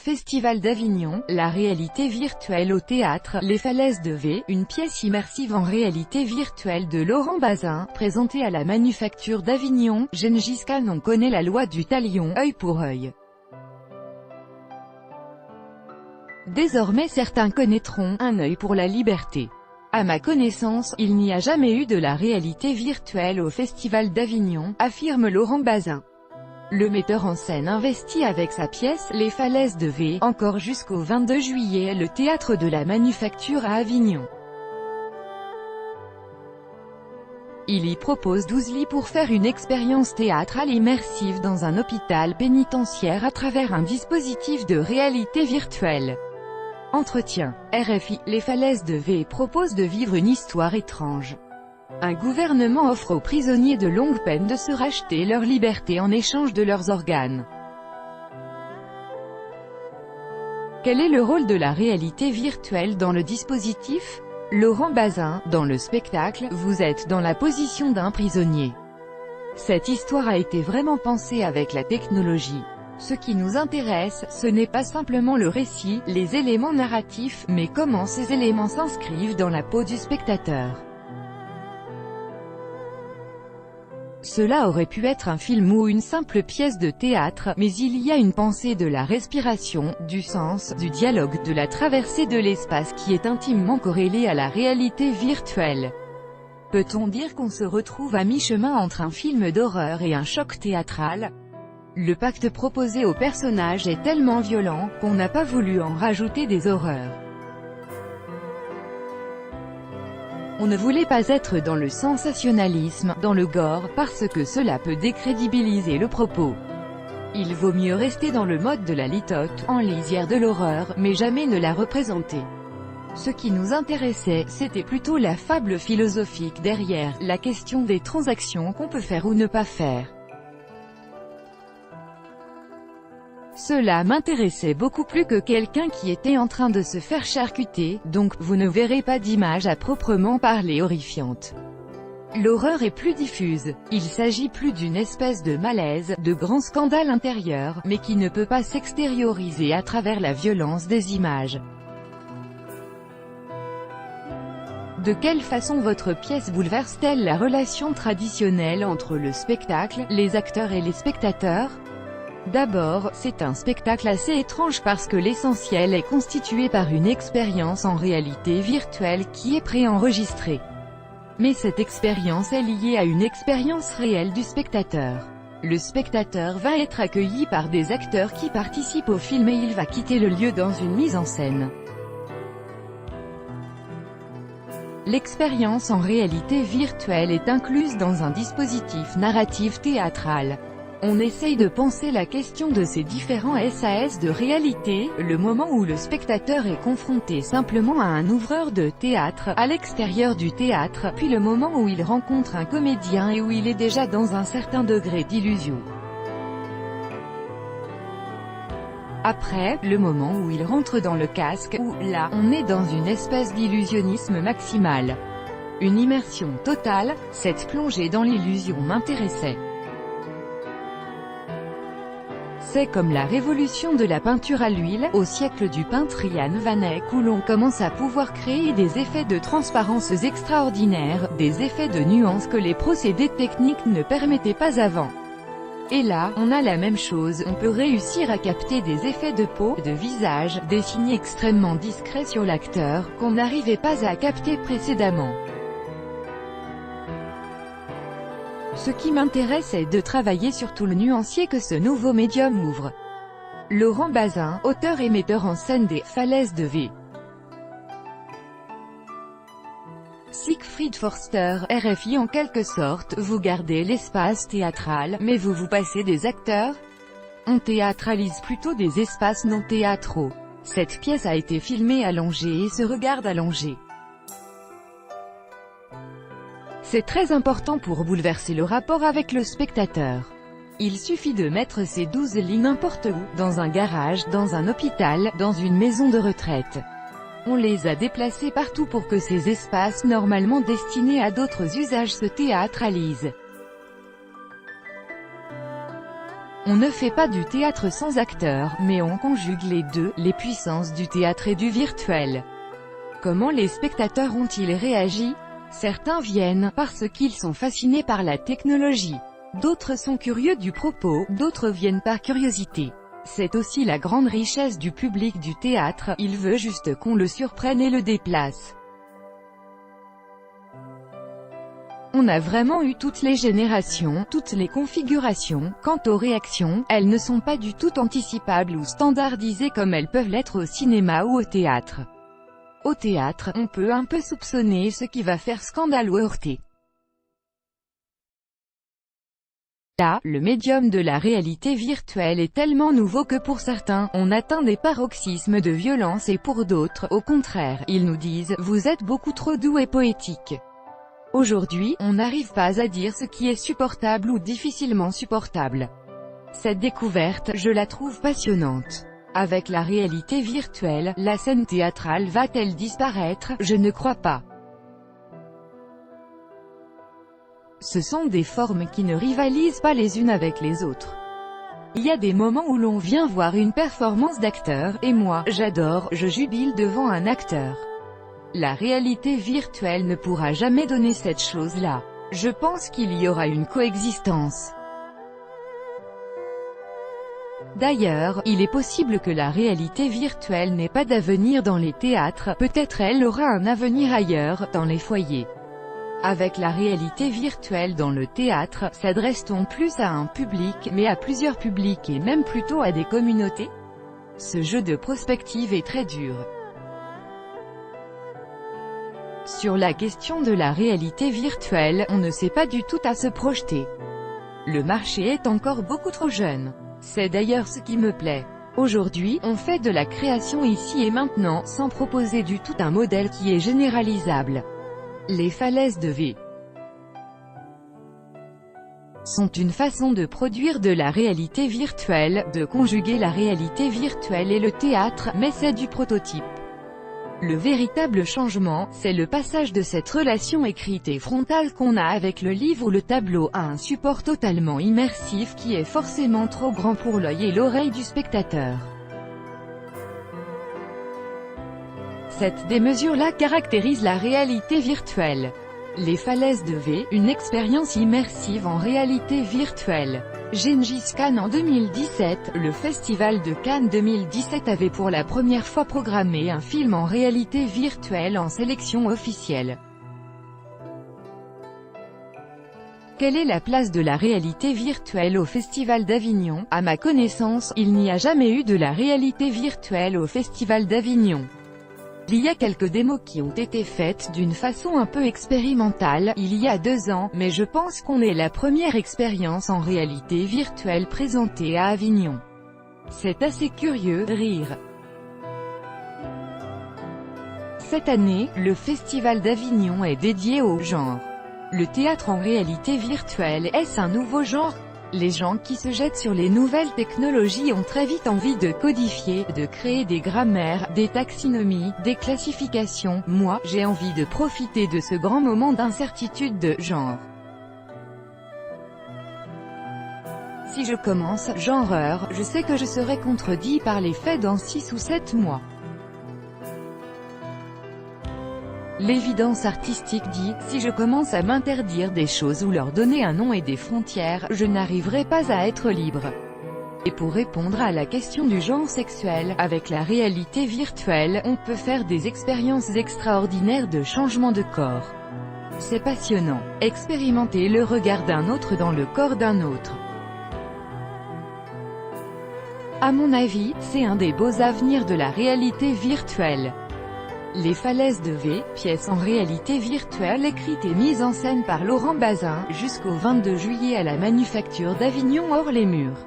Festival d'Avignon, la réalité virtuelle au théâtre, Les Falaises de V, une pièce immersive en réalité virtuelle de Laurent Bazin, présentée à la Manufacture d'Avignon. Gengis Khan. On connaît la loi du talion, œil pour œil. Désormais certains connaîtront un œil pour la liberté. À ma connaissance, il n'y a jamais eu de la réalité virtuelle au Festival d'Avignon, affirme Laurent Bazin. Le metteur en scène investit avec sa pièce Les Falaises de V, encore jusqu'au 22 juillet le théâtre de la Manufacture à Avignon. Il y propose 12 lits pour faire une expérience théâtrale immersive dans un hôpital pénitentiaire à travers un dispositif de réalité virtuelle. Entretien. RFI. Les Falaises de V propose de vivre une histoire étrange. Un gouvernement offre aux prisonniers de longue peine de se racheter leur liberté en échange de leurs organes. Quel est le rôle de la réalité virtuelle dans le dispositif? Laurent Bazin. Dans le spectacle, vous êtes dans la position d'un prisonnier. Cette histoire a été vraiment pensée avec la technologie. Ce qui nous intéresse, ce n'est pas simplement le récit, les éléments narratifs, mais comment ces éléments s'inscrivent dans la peau du spectateur. Cela aurait pu être un film ou une simple pièce de théâtre, mais il y a une pensée de la respiration, du sens, du dialogue, de la traversée de l'espace qui est intimement corrélée à la réalité virtuelle. Peut-on dire qu'on se retrouve à mi-chemin entre un film d'horreur et un choc théâtral? Le pacte proposé aux personnages est tellement violent, qu'on n'a pas voulu en rajouter des horreurs. On ne voulait pas être dans le sensationnalisme, dans le gore, parce que cela peut décrédibiliser le propos. Il vaut mieux rester dans le mode de la litote, en lisière de l'horreur, mais jamais ne la représenter. Ce qui nous intéressait, c'était plutôt la fable philosophique derrière, la question des transactions qu'on peut faire ou ne pas faire. Cela m'intéressait beaucoup plus que quelqu'un qui était en train de se faire charcuter, donc, vous ne verrez pas d'image à proprement parler horrifiante. L'horreur est plus diffuse, il s'agit plus d'une espèce de malaise, de grand scandale intérieur, mais qui ne peut pas s'extérioriser à travers la violence des images. De quelle façon votre pièce bouleverse-t-elle la relation traditionnelle entre le spectacle, les acteurs et les spectateurs? D'abord, c'est un spectacle assez étrange parce que l'essentiel est constitué par une expérience en réalité virtuelle qui est préenregistrée. Mais cette expérience est liée à une expérience réelle du spectateur. Le spectateur va être accueilli par des acteurs qui participent au film et il va quitter le lieu dans une mise en scène. L'expérience en réalité virtuelle est incluse dans un dispositif narratif théâtral. On essaye de penser la question de ces différents SAS de réalité, le moment où le spectateur est confronté simplement à un ouvreur de théâtre, à l'extérieur du théâtre, puis le moment où il rencontre un comédien et où il est déjà dans un certain degré d'illusion. Après, le moment où il rentre dans le casque, où, là, on est dans une espèce d'illusionnisme maximal. Une immersion totale, cette plongée dans l'illusion m'intéressait. C'est comme la révolution de la peinture à l'huile, au siècle du peintre Jan van Eyck où l'on commence à pouvoir créer des effets de transparence extraordinaires, des effets de nuances que les procédés techniques ne permettaient pas avant. Et là, on a la même chose, on peut réussir à capter des effets de peau, de visage, des signes extrêmement discrets sur l'acteur, qu'on n'arrivait pas à capter précédemment. Ce qui m'intéresse est de travailler sur tout le nuancier que ce nouveau médium ouvre. Laurent Bazin, auteur et metteur en scène des Falaises de V. Siegfried Forster, RFI. En quelque sorte, vous gardez l'espace théâtral, mais vous passez des acteurs? On théâtralise plutôt des espaces non théâtraux. Cette pièce a été filmée à Angers et se regarde à Angers. C'est très important pour bouleverser le rapport avec le spectateur. Il suffit de mettre ces 12 lits n'importe où, dans un garage, dans un hôpital, dans une maison de retraite. On les a déplacés partout pour que ces espaces normalement destinés à d'autres usages se théâtralisent. On ne fait pas du théâtre sans acteurs, mais on conjugue les deux, les puissances du théâtre et du virtuel. Comment les spectateurs ont-ils réagi? Certains viennent, parce qu'ils sont fascinés par la technologie. D'autres sont curieux du propos, d'autres viennent par curiosité. C'est aussi la grande richesse du public du théâtre, il veut juste qu'on le surprenne et le déplace. On a vraiment eu toutes les générations, toutes les configurations. Quant aux réactions, elles ne sont pas du tout anticipables ou standardisées comme elles peuvent l'être au cinéma ou au théâtre. Au théâtre, on peut un peu soupçonner ce qui va faire scandale ou heurter. Là, le médium de la réalité virtuelle est tellement nouveau que pour certains, on atteint des paroxysmes de violence et pour d'autres, au contraire, ils nous disent « Vous êtes beaucoup trop doux et poétique ». Aujourd'hui, on n'arrive pas à dire ce qui est supportable ou difficilement supportable. Cette découverte, je la trouve passionnante. Avec la réalité virtuelle, la scène théâtrale va-t-elle disparaître? Je ne crois pas. Ce sont des formes qui ne rivalisent pas les unes avec les autres. Il y a des moments où l'on vient voir une performance d'acteur, et moi, j'adore, je jubile devant un acteur. La réalité virtuelle ne pourra jamais donner cette chose-là. Je pense qu'il y aura une coexistence. D'ailleurs, il est possible que la réalité virtuelle n'ait pas d'avenir dans les théâtres, peut-être elle aura un avenir ailleurs, dans les foyers. Avec la réalité virtuelle dans le théâtre, s'adresse-t-on plus à un public, mais à plusieurs publics et même plutôt à des communautés? Ce jeu de prospective est très dur. Sur la question de la réalité virtuelle, on ne sait pas du tout à se projeter. Le marché est encore beaucoup trop jeune. C'est d'ailleurs ce qui me plaît. Aujourd'hui, on fait de la création ici et maintenant, sans proposer du tout un modèle qui est généralisable. Les falaises de V sont une façon de produire de la réalité virtuelle, de conjuguer la réalité virtuelle et le théâtre, mais c'est du prototype. Le véritable changement, c'est le passage de cette relation écrite et frontale qu'on a avec le livre ou le tableau à un support totalement immersif qui est forcément trop grand pour l'œil et l'oreille du spectateur. Cette démesure-là caractérise la réalité virtuelle. Les falaises de V, une expérience immersive en réalité virtuelle. Gengis Khan en 2017, le Festival de Cannes 2017 avait pour la première fois programmé un film en réalité virtuelle en sélection officielle. Quelle est la place de la réalité virtuelle au Festival d'Avignon? À ma connaissance, il n'y a jamais eu de la réalité virtuelle au Festival d'Avignon. Il y a quelques démos qui ont été faites d'une façon un peu expérimentale, il y a 2 ans, mais je pense qu'on est la première expérience en réalité virtuelle présentée à Avignon. C'est assez curieux, rire. Cette année, le Festival d'Avignon est dédié au genre. Le théâtre en réalité virtuelle, est-ce un nouveau genre? Les gens qui se jettent sur les nouvelles technologies ont très vite envie de codifier, de créer des grammaires, des taxonomies, des classifications. Moi, j'ai envie de profiter de ce grand moment d'incertitude de genre. Si je commence « genreur », je sais que je serai contredit par les faits dans 6 ou 7 mois. L'évidence artistique dit, si je commence à m'interdire des choses ou leur donner un nom et des frontières, je n'arriverai pas à être libre. Et pour répondre à la question du genre sexuel, avec la réalité virtuelle, on peut faire des expériences extraordinaires de changement de corps. C'est passionnant. Expérimenter le regard d'un autre dans le corps d'un autre. À mon avis, c'est un des beaux avenirs de la réalité virtuelle. Les falaises de V, pièce en réalité virtuelle écrite et mise en scène par Laurent Bazin, jusqu'au 22 juillet à la Manufacture d'Avignon hors les murs.